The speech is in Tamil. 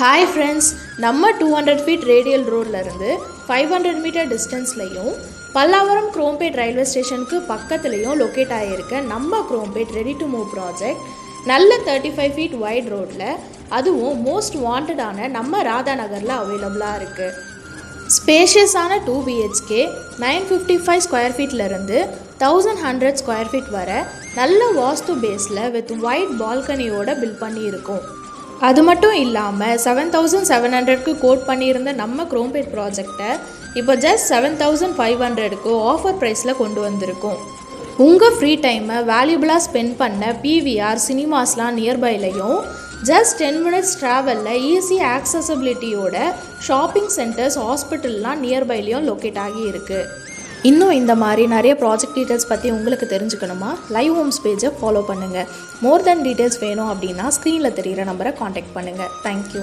ஹாய் ஃப்ரெண்ட்ஸ், நம்ம 200 ஃபீட் ரேடியல் ரோட்ல இருந்து 500 மீட்டர் டிஸ்டன்ஸ்லையும் பல்லாவரம் குரோம்பேட் ரயில்வே ஸ்டேஷனுக்கு பக்கத்துலேயும் லொக்கேட் ஆகியிருக்க நம்ம Chromepet ready to move project நல்ல 35 ஃபீட் வைட் ரோட்டில், அதுவும் மோஸ்ட் வாண்டடான நம்ம ராதா நகரில் அவைலபிளாக இருக்குது. ஸ்பேஷியஸான 2 BHK 955 ஸ்கொயர் ஃபீட்லேருந்து 1100 ஸ்கொயர் ஃபீட் வர நல்ல வாஸ்து பேஸில் வித் வைட் பால்கனியோட பில்ட் பண்ணியிருக்கோம். அது மட்டும் இல்லாமல் 7700க்கு கோட் பண்ணியிருந்த நம்ம குரோம்பேட் ப்ராஜெக்டை இப்போ ஜஸ்ட் 7500க்கு ஆஃபர் ப்ரைஸில் கொண்டு வந்திருக்கோம். உங்கள் ஃப்ரீ டைமை வேல்யூபிளாக ஸ்பெண்ட் பண்ண PVR சினிமாஸ்லாம் நியர்பைலையும், ஜஸ்ட் 10 மினிட்ஸ் ட்ராவலில் ஈஸி ஆக்சசபிலிட்டியோட ஷாப்பிங் சென்டர்ஸ், ஹாஸ்பிட்டல்லாம் நியர்பைலையும் லொக்கேட் ஆகி இருக்குது. இன்னும் இந்த மாதிரி நிறைய ப்ராஜெக்ட் டீட்டெயில்ஸ் பற்றி உங்களுக்கு தெரிஞ்சுக்கணுமா? லைவ் ஹோம்ஸ் பேஜை ஃபாலோ பண்ணுங்கள். மோர் தென் டீட்டெயில்ஸ் வேணும் அப்படின்னா ஸ்க்ரீனில் தெரிகிற நம்பரை காண்டாக்ட் பண்ணுங்கள். தேங்க்யூ.